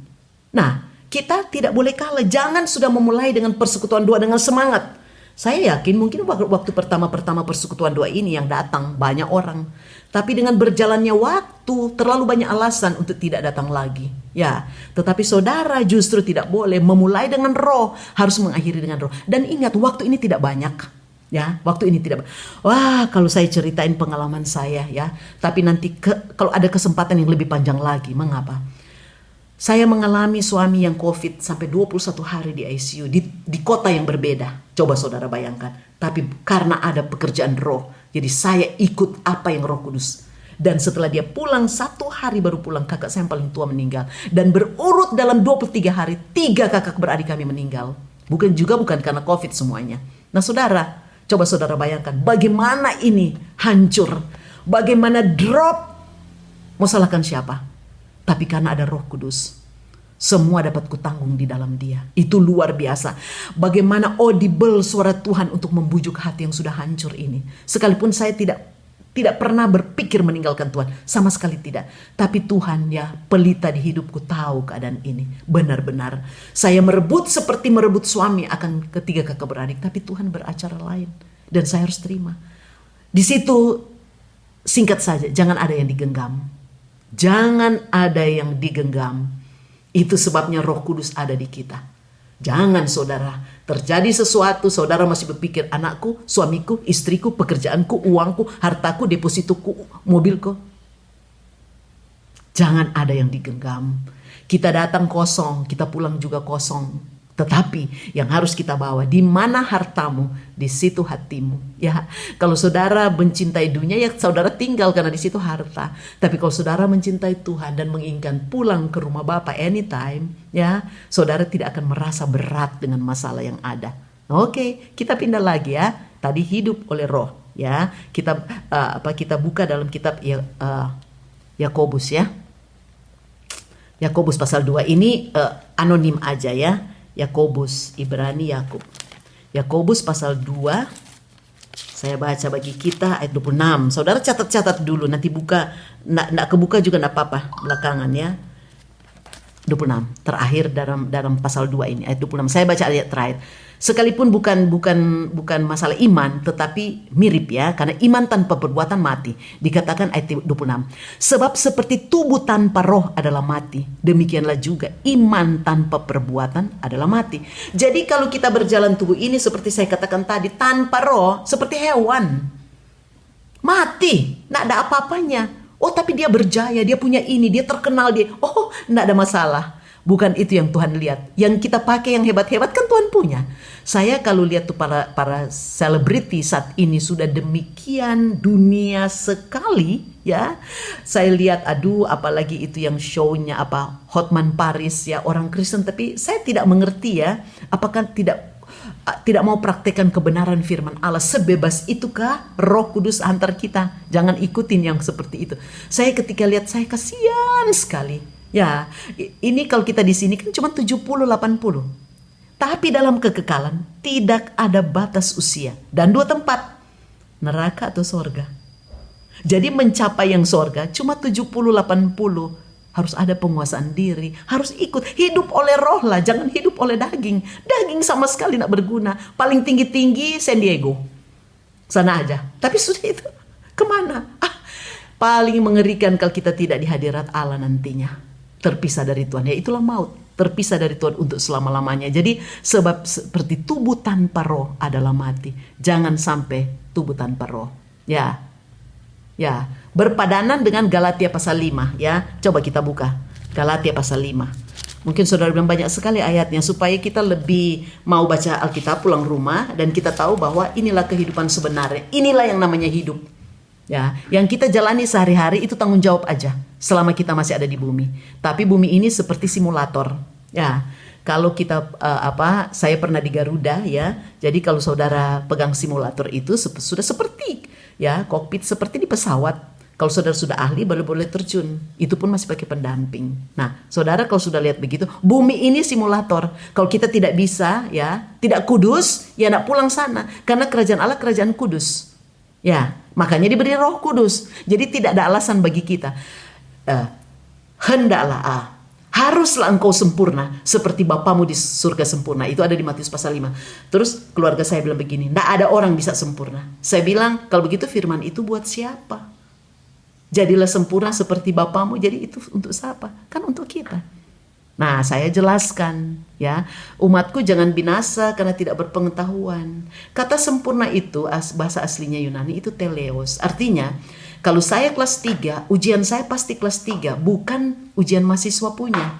Nah, kita tidak boleh kalah. Jangan sudah memulai dengan persekutuan doa dengan semangat. Saya yakin mungkin waktu pertama-pertama persekutuan doa ini yang datang banyak orang. Tapi dengan berjalannya waktu terlalu banyak alasan untuk tidak datang lagi. Ya, tetapi saudara justru tidak boleh memulai dengan roh, harus mengakhiri dengan roh. Dan ingat, waktu ini tidak banyak. Ya, waktu ini tidak. Wah, kalau saya ceritain pengalaman saya ya, tapi nanti kalau ada kesempatan yang lebih panjang lagi, mengapa? Saya mengalami suami yang COVID sampai 21 hari di ICU di kota yang berbeda. Coba saudara bayangkan. Tapi karena ada pekerjaan roh, jadi saya ikut apa yang Roh Kudus. Dan setelah dia pulang, 1 hari baru pulang, kakak saya yang paling tua meninggal. Dan berurut dalam 23 hari, 3 kakak beradik kami meninggal. Bukan karena COVID semuanya. Nah saudara, Coba saudara bayangkan bagaimana ini hancur, bagaimana drop. Mau salahkan siapa? Tapi karena ada Roh Kudus, semua dapat kutanggung di dalam Dia. Itu luar biasa. Bagaimana audible suara Tuhan untuk membujuk hati yang sudah hancur ini. Sekalipun saya tidak pernah berpikir meninggalkan Tuhan, sama sekali tidak. Tapi Tuhan ya pelita di hidupku tahu keadaan ini. Benar-benar saya merebut seperti merebut suami akan ketiga kakak beradik, tapi Tuhan beracara lain dan saya harus terima. Di situ singkat saja, jangan ada yang digenggam. Jangan ada yang digenggam. Itu sebabnya Roh Kudus ada di kita. Jangan saudara, terjadi sesuatu, saudara masih berpikir anakku, suamiku, istriku, pekerjaanku, uangku, hartaku, depositoku, mobilku. Jangan ada yang digenggam. Kita datang kosong, kita pulang juga kosong. Tetapi yang harus kita bawa, di mana hartamu, di situ hatimu. Ya, kalau saudara mencintai dunia, ya saudara tinggal karena di situ harta. Tapi kalau saudara mencintai Tuhan dan menginginkan pulang ke rumah Bapa anytime, ya, saudara tidak akan merasa berat dengan masalah yang ada. Oke, kita pindah lagi ya. Tadi hidup oleh Roh, ya. Kita buka dalam kitab Yakobus ya. Yakobus pasal 2 ini anonim aja ya. Yakobus, Ibrani Yakub. Yakobus pasal 2. Saya baca bagi kita ayat 26. Saudara catat-catat dulu, nanti buka, nak kebuka juga enggak apa-apa belakangan ya. 26. Terakhir dalam pasal 2 ini ayat 26. Saya baca ayat terakhir. Sekalipun bukan masalah iman, tetapi mirip ya, karena iman tanpa perbuatan mati. Dikatakan ayat 26. Sebab seperti tubuh tanpa roh adalah mati, demikianlah juga iman tanpa perbuatan adalah mati. Jadi kalau kita berjalan tubuh ini seperti saya katakan tadi, tanpa roh, seperti hewan. Mati, nggak ada apa-apanya. Oh tapi dia berjaya, dia punya ini, dia terkenal, dia, oh nggak ada masalah. Bukan itu yang Tuhan lihat. Yang kita pakai yang hebat-hebat kan Tuhan punya. Saya kalau lihat tuh para selebriti saat ini sudah demikian dunia sekali ya. Saya lihat aduh apalagi itu yang show-nya apa Hotman Paris ya, orang Kristen, tapi saya tidak mengerti ya. Apakah tidak mau praktekkan kebenaran firman Allah. Sebebas itukah Roh Kudus antar kita? Jangan ikutin yang seperti itu. Saya ketika lihat saya kasihan sekali. Ya, ini kalau kita di sini kan cuma 70-80. Tapi dalam kekekalan tidak ada batas usia dan 2 tempat, neraka atau sorga. Jadi mencapai yang sorga cuma 70-80. Harus ada penguasaan diri, harus ikut hidup oleh roh lah, jangan hidup oleh daging. Daging sama sekali tidak berguna. Paling tinggi-tinggi San Diego, sana aja. Tapi sudah itu kemana? Paling mengerikan kalau kita tidak di hadirat Allah nantinya. Terpisah dari Tuhan, ya itulah maut. Terpisah dari Tuhan untuk selama-lamanya. Jadi sebab seperti tubuh tanpa roh adalah mati. Jangan sampai tubuh tanpa roh. Ya, berpadanan dengan Galatia pasal 5 ya. Coba kita buka Galatia pasal 5. Mungkin saudara bilang banyak sekali ayatnya, supaya kita lebih mau baca Alkitab pulang rumah dan kita tahu bahwa inilah kehidupan sebenarnya. Inilah yang namanya hidup. Ya, yang kita jalani sehari-hari itu tanggung jawab aja selama kita masih ada di bumi. Tapi bumi ini seperti simulator. Ya, kalau kita saya pernah di Garuda ya. Jadi kalau saudara pegang simulator itu sudah seperti ya kokpit seperti di pesawat. Kalau saudara sudah ahli baru boleh terjun. Itu pun masih pakai pendamping. Nah, saudara kalau sudah lihat begitu, bumi ini simulator. Kalau kita tidak bisa ya, tidak kudus, ya nak pulang sana. Karena kerajaan Allah kerajaan kudus. Ya, makanya diberi Roh Kudus. Jadi tidak ada alasan bagi kita. Hendaklah haruslah engkau sempurna seperti Bapamu di surga sempurna. Itu ada di Matius pasal 5. Terus keluarga saya bilang begini, tidak ada orang bisa sempurna. Saya bilang, kalau begitu firman itu buat siapa? Jadilah sempurna seperti Bapamu. Jadi itu untuk siapa? Kan untuk kita. Nah, saya jelaskan ya, umatku jangan binasa karena tidak berpengetahuan. Kata sempurna itu bahasa aslinya Yunani itu teleos. Artinya, kalau saya kelas 3, ujian saya pasti kelas 3, bukan ujian mahasiswa punya.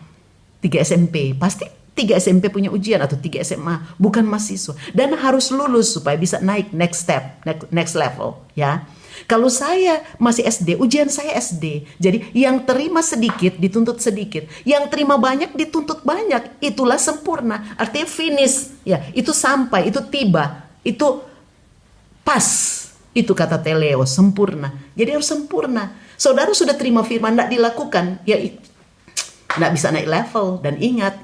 3 SMP, pasti 3 SMP punya ujian atau 3 SMA, bukan mahasiswa. Dan harus lulus supaya bisa naik next step, next level ya. Kalau saya masih SD, ujian saya SD. Jadi yang terima sedikit dituntut sedikit, yang terima banyak dituntut banyak. Itulah sempurna. Artinya finish, ya. Itu sampai, itu tiba, itu Pas. Itu kata Teleo, sempurna. Jadi harus sempurna. Saudara sudah terima firman, tidak dilakukan, ya tidak bisa naik level. Dan ingat,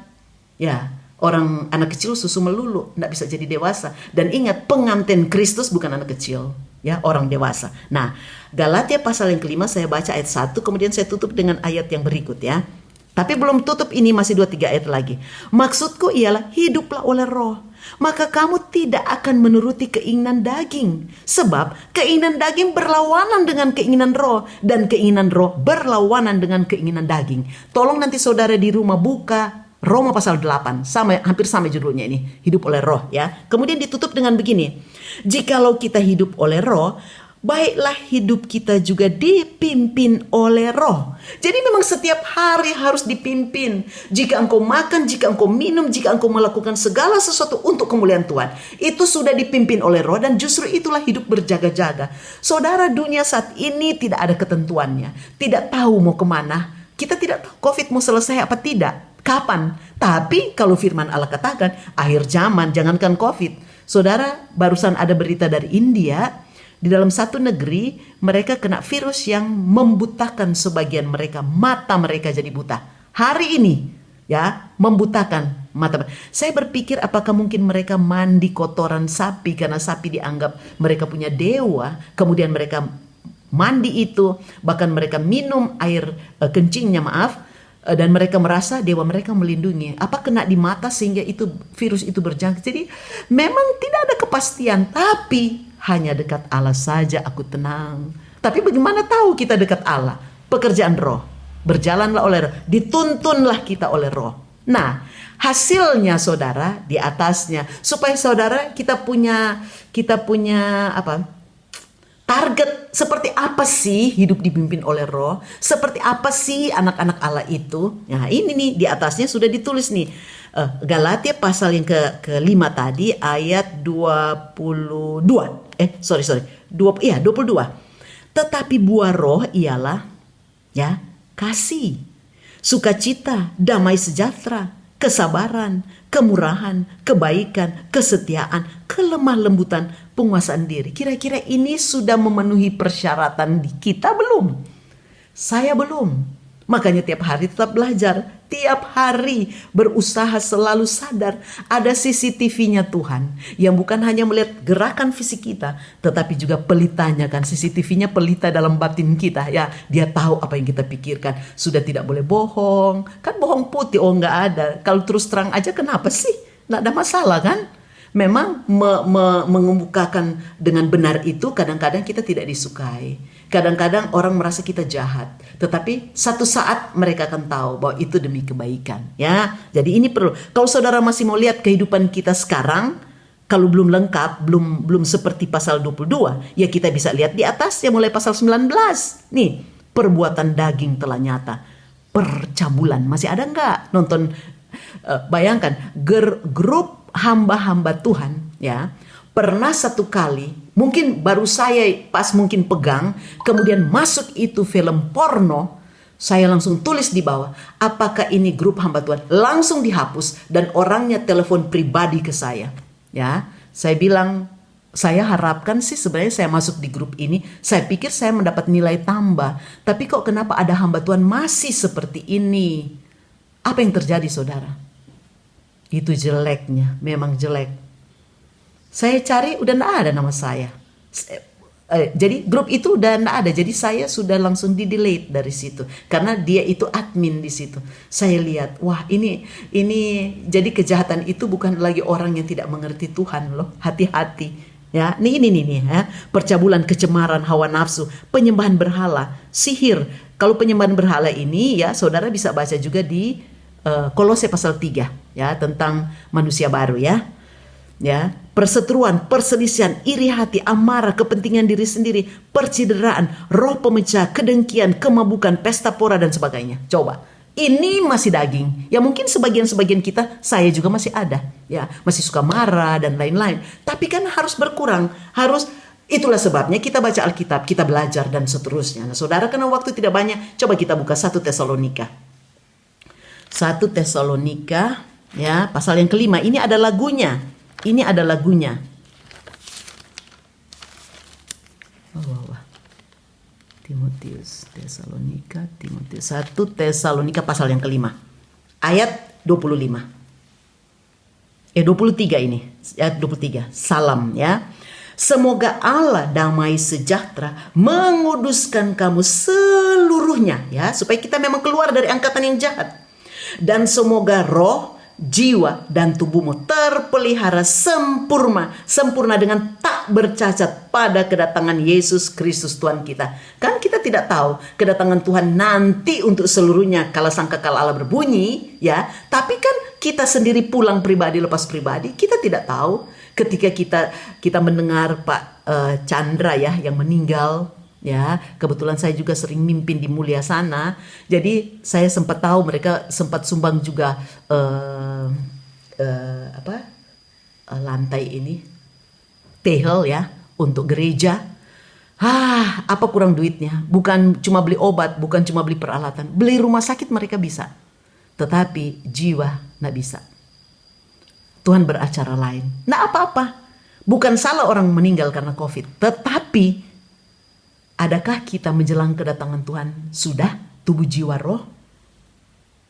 ya orang anak kecil susu melulu, tidak bisa jadi dewasa. Dan ingat, pengantin Kristus bukan anak kecil, ya orang dewasa. Nah, Galatia pasal yang kelima saya baca ayat 1, kemudian saya tutup dengan ayat yang berikut ya. Tapi belum tutup, ini masih 2-3 ayat lagi. Maksudku ialah hiduplah oleh roh, maka kamu tidak akan menuruti keinginan daging. Sebab keinginan daging berlawanan dengan keinginan roh, dan keinginan roh berlawanan dengan keinginan daging. Tolong nanti saudara di rumah buka Roma pasal 8, hampir sama judulnya ini, hidup oleh roh ya. Kemudian ditutup dengan begini, jikalau kita hidup oleh roh, baiklah hidup kita juga dipimpin oleh roh. Jadi memang setiap hari harus dipimpin. Jika engkau makan, jika engkau minum, jika engkau melakukan segala sesuatu untuk kemuliaan Tuhan, itu sudah dipimpin oleh roh, dan justru itulah hidup berjaga-jaga. Saudara, dunia saat ini tidak ada ketentuannya, tidak tahu mau kemana. Kita tidak tahu COVID mau selesai apa tidak, kapan. Tapi kalau firman Allah katakan akhir zaman, jangankan COVID. Saudara, barusan ada berita dari India. Di dalam satu negeri mereka kena virus yang membutakan sebagian mereka, mata mereka jadi buta. Hari ini ya, membutakan mata. Saya berpikir apakah mungkin mereka mandi kotoran sapi karena sapi dianggap mereka punya dewa, kemudian mereka mandi itu, bahkan mereka minum air kencingnya, dan mereka merasa dewa mereka melindungi. Apa kena di mata sehingga itu virus itu berjangkit. Jadi memang tidak ada kepastian, tapi hanya dekat Allah saja aku tenang. Tapi bagaimana tahu kita dekat Allah? Pekerjaan roh. Berjalanlah oleh roh. Dituntunlah kita oleh roh. Nah, hasilnya saudara di atasnya. Supaya saudara kita punya apa? Target, seperti apa sih hidup dipimpin oleh roh? Seperti apa sih anak-anak Allah itu? Nah ini nih di atasnya sudah ditulis nih. Galatia pasal yang kelima tadi ayat 22. 22. Tetapi buah roh ialah ya kasih, sukacita, damai sejahtera, kesabaran, kemurahan, kebaikan, kesetiaan, kelemah lembutan, penguasaan diri. Kira-kira ini sudah memenuhi persyaratan di kita belum? Saya belum. Makanya tiap hari tetap belajar, tiap hari berusaha selalu sadar ada CCTV-nya Tuhan yang bukan hanya melihat gerakan fisik kita, tetapi juga pelitanya kan. CCTV-nya pelita dalam batin kita ya, dia tahu apa yang kita pikirkan. Sudah tidak boleh bohong, kan bohong putih nggak ada. Kalau terus terang aja kenapa sih? Nggak ada masalah kan? Memang mengemukakan dengan benar itu kadang-kadang kita tidak disukai. Kadang-kadang orang merasa kita jahat, tetapi satu saat mereka akan tahu bahwa itu demi kebaikan ya. Jadi ini perlu. Kalau saudara masih mau lihat kehidupan kita sekarang, kalau belum lengkap, belum seperti pasal 22, ya kita bisa lihat di atas ya, mulai pasal 19. Nih, perbuatan daging telah nyata. Percabulan masih ada nggak? Nonton bayangkan grup hamba-hamba Tuhan ya. Pernah satu kali, mungkin baru saya pas mungkin pegang, kemudian masuk itu film porno, saya langsung tulis di bawah, apakah ini grup hamba Tuhan? Langsung dihapus dan orangnya telepon pribadi ke saya. Ya, saya bilang, saya harapkan sih sebenarnya saya masuk di grup ini, saya pikir saya mendapat nilai tambah. Tapi kok kenapa ada hamba Tuhan masih seperti ini? Apa yang terjadi saudara? Itu jeleknya, memang jelek. Saya cari udah gak ada nama saya. Jadi grup itu udah gak ada. Jadi saya sudah langsung di-delete dari situ. Karena dia itu admin di situ. Saya lihat, wah ini jadi kejahatan itu bukan lagi orang yang tidak mengerti Tuhan loh. Hati-hati. Ya, ini ya. Percabulan, kecemaran, hawa nafsu, penyembahan berhala, sihir. Kalau penyembahan berhala ini ya saudara bisa baca juga di Kolose pasal 3 ya, tentang manusia baru ya. Ya, perseteruan, perselisihan, iri hati, amarah, kepentingan diri sendiri, percideraan, roh pemecah, kedengkian, kemabukan, pesta pora dan sebagainya. Coba, ini masih daging. Ya mungkin sebagian kita, saya juga masih ada. Ya, masih suka marah dan lain-lain. Tapi kan harus berkurang, itulah sebabnya kita baca Alkitab, kita belajar dan seterusnya. Nah, saudara, karena waktu tidak banyak, coba kita buka 1 Tesalonika. 1 Tesalonika, ya, pasal yang kelima. Ini ada lagunya. Wah. Timotius, 1 Tesalonika pasal yang kelima. Ayat 25. 23 ini. Ayat 23. Salam ya. Semoga Allah damai sejahtera menguduskan kamu seluruhnya ya, supaya kita memang keluar dari angkatan yang jahat. Dan semoga roh, jiwa dan tubuhmu terpelihara sempurna dengan tak bercacat pada kedatangan Yesus Kristus Tuhan kita. Kan kita tidak tahu kedatangan Tuhan nanti untuk seluruhnya kala sangkakala Allah berbunyi ya. Tapi kan kita sendiri pulang pribadi lepas pribadi, kita tidak tahu. Ketika kita mendengar Pak Chandra ya yang meninggal ya, kebetulan saya juga sering mimpin di Mulia sana, jadi saya sempat tahu mereka sempat sumbang juga lantai ini tehel ya untuk gereja. Apa kurang duitnya? Bukan cuma beli obat, bukan cuma beli peralatan, beli rumah sakit mereka bisa, tetapi jiwa nggak bisa. Tuhan beracara lain. Nah apa-apa. Bukan salah orang meninggal karena COVID. Tetapi adakah kita menjelang kedatangan Tuhan sudah tubuh jiwa roh?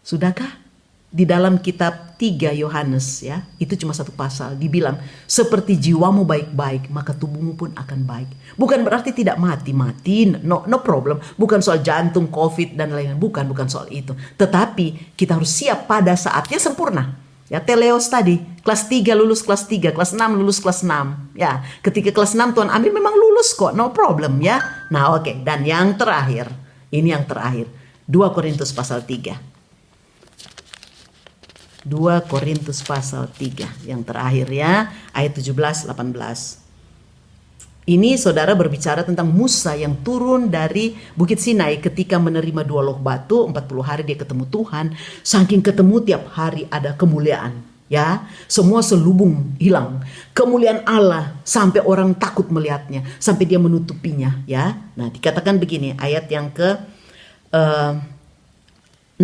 Sudahkah? Di dalam kitab 3 Yohanes ya, itu cuma 1 pasal, dibilang seperti jiwamu baik-baik maka tubuhmu pun akan baik. Bukan berarti tidak mati, no problem. Bukan soal jantung, COVID dan lain-lain, bukan soal itu. Tetapi kita harus siap pada saatnya sempurna. Ya, teleos tadi, kelas 3 lulus kelas 3, kelas 6 lulus kelas 6. Ya, ketika kelas 6 Tuhan ambil memang lulus kok, no problem ya. Nah, oke. Dan yang terakhir, ini yang terakhir. 2 Korintus pasal 3. 2 Korintus pasal 3 yang terakhir ya, ayat 17-18. Ini saudara berbicara tentang Musa yang turun dari Bukit Sinai ketika menerima 2 loh batu, 40 hari dia ketemu Tuhan. Saking ketemu tiap hari ada kemuliaan ya, semua selubung hilang. Kemuliaan Allah sampai orang takut melihatnya, sampai dia menutupinya ya. Nah, dikatakan begini ayat yang ke 16.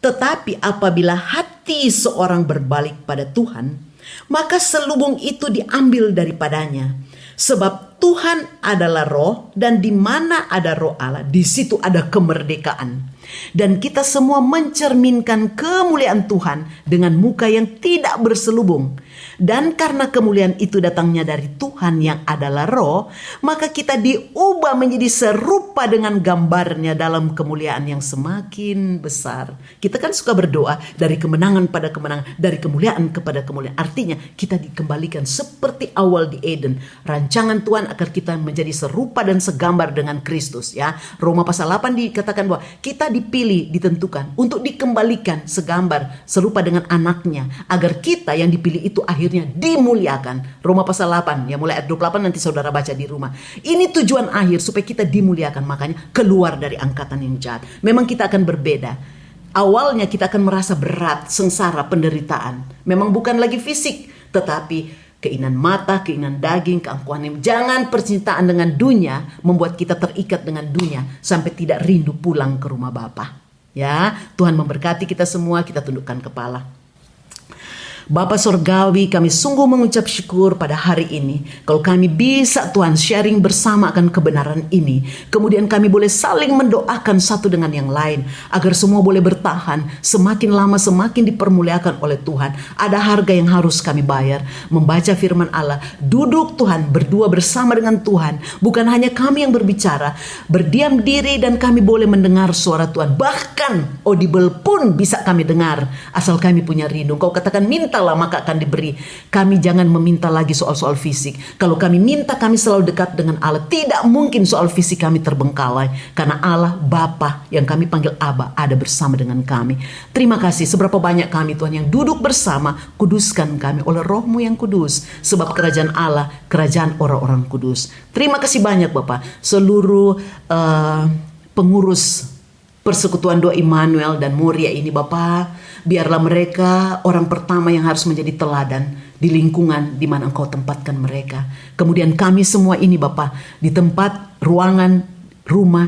Tetapi apabila hati seorang berbalik pada Tuhan, maka selubung itu diambil daripadanya. Sebab Tuhan adalah roh, dan di mana ada roh Allah, di situ ada kemerdekaan. Dan kita semua mencerminkan kemuliaan Tuhan dengan muka yang tidak berselubung. Dan karena kemuliaan itu datangnya dari Tuhan yang adalah roh, maka kita diubah menjadi serupa dengan gambarnya dalam kemuliaan yang semakin besar. Kita kan suka berdoa dari kemenangan pada kemenangan, dari kemuliaan kepada kemuliaan. Artinya kita dikembalikan seperti awal di Eden. Rancangan Tuhan agar kita menjadi serupa dan segambar dengan Kristus ya. Roma pasal 8 dikatakan bahwa kita dipilih, ditentukan untuk dikembalikan segambar serupa dengan anaknya, agar kita yang dipilih itu akhirnya dimuliakan. Roma pasal 8 ya, mulai ayat 28 nanti saudara baca di rumah. Ini tujuan akhir supaya kita dimuliakan, makanya keluar dari angkatan yang jahat. Memang kita akan berbeda. Awalnya kita akan merasa berat, sengsara, penderitaan. Memang bukan lagi fisik, tetapi keinginan mata, keinginan daging, keangkuhan. Jangan percintaan dengan dunia membuat kita terikat dengan dunia sampai tidak rindu pulang ke rumah Bapa. Ya, Tuhan memberkati kita semua. Kita tundukkan kepala. Bapa Surgawi, kami sungguh mengucap syukur pada hari ini. Kalau kami bisa Tuhan sharing bersama akan kebenaran ini. Kemudian kami boleh saling mendoakan satu dengan yang lain. Agar semua boleh bertahan. Semakin lama semakin dipermuliakan oleh Tuhan. Ada harga yang harus kami bayar. Membaca firman Allah. Duduk Tuhan berdua bersama dengan Tuhan. Bukan hanya kami yang berbicara. Berdiam diri dan kami boleh mendengar suara Tuhan. Bahkan audible pun bisa kami dengar. Asal kami punya rindu. Kau katakan minta maka akan diberi. Kami jangan meminta lagi soal-soal fisik. Kalau kami minta, kami selalu dekat dengan Allah. Tidak mungkin soal fisik kami terbengkalai. Karena Allah Bapa yang kami panggil Aba ada bersama dengan kami. Terima kasih seberapa banyak kami Tuhan yang duduk bersama. Kuduskan kami oleh Roh-Mu yang kudus. Sebab kerajaan Allah, kerajaan orang-orang kudus. Terima kasih banyak Bapak. Seluruh pengurus Persekutuan Doa Immanuel dan Moria ini Bapak, biarlah mereka orang pertama yang harus menjadi teladan di lingkungan di mana Engkau tempatkan mereka. Kemudian kami semua ini Bapak, di tempat, ruangan, rumah,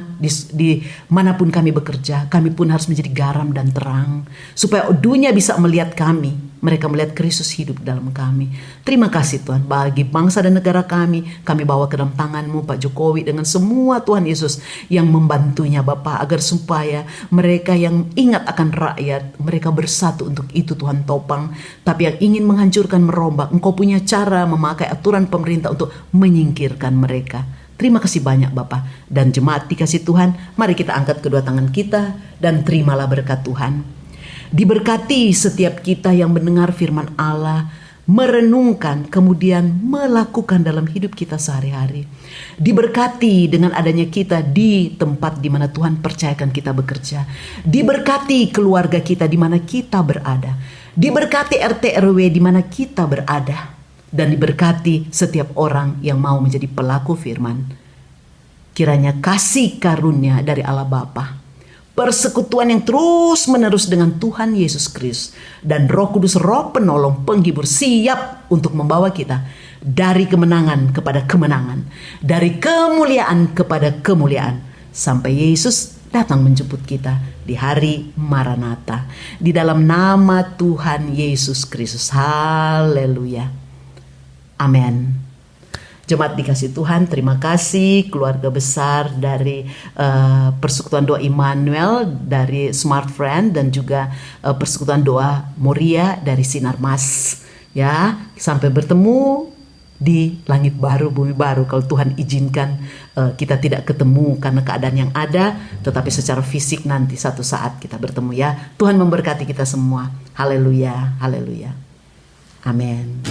di manapun kami bekerja, kami pun harus menjadi garam dan terang. Supaya dunia bisa melihat kami mereka melihat Kristus hidup dalam kami. Terima kasih Tuhan bagi bangsa dan negara kami bawa ke dalam tangan-Mu Pak Jokowi dengan semua Tuhan Yesus yang membantunya Bapa, agar supaya mereka yang ingat akan rakyat, mereka bersatu untuk itu Tuhan topang. Tapi yang ingin menghancurkan, merombak, Engkau punya cara memakai aturan pemerintah untuk menyingkirkan mereka. Terima kasih banyak Bapa. Dan jemaat dikasih Tuhan, mari kita angkat kedua tangan kita dan terimalah berkat Tuhan. Diberkati setiap kita yang mendengar firman Allah, merenungkan, kemudian melakukan dalam hidup kita sehari-hari. Diberkati dengan adanya kita di tempat di mana Tuhan percayakan kita bekerja. Diberkati keluarga kita di mana kita berada. Diberkati RT RW di mana kita berada. Dan diberkati setiap orang yang mau menjadi pelaku firman. Kiranya kasih karunia dari Allah Bapa, persekutuan yang terus menerus dengan Tuhan Yesus Kristus, dan Roh Kudus, Roh penolong, penghibur, siap untuk membawa kita dari kemenangan kepada kemenangan, dari kemuliaan kepada kemuliaan, sampai Yesus datang menjemput kita di hari Maranatha. Di dalam nama Tuhan Yesus Kristus. Haleluya. Amin. Jemaat dikasih Tuhan, terima kasih keluarga besar dari Persekutuan Doa Immanuel dari Smart Friend, dan juga Persekutuan Doa Moria dari Sinar Mas. Ya, sampai bertemu di langit baru, bumi baru. Kalau Tuhan izinkan kita tidak ketemu karena keadaan yang ada, tetapi secara fisik nanti satu saat kita bertemu ya. Tuhan memberkati kita semua. Haleluya, haleluya. Amin.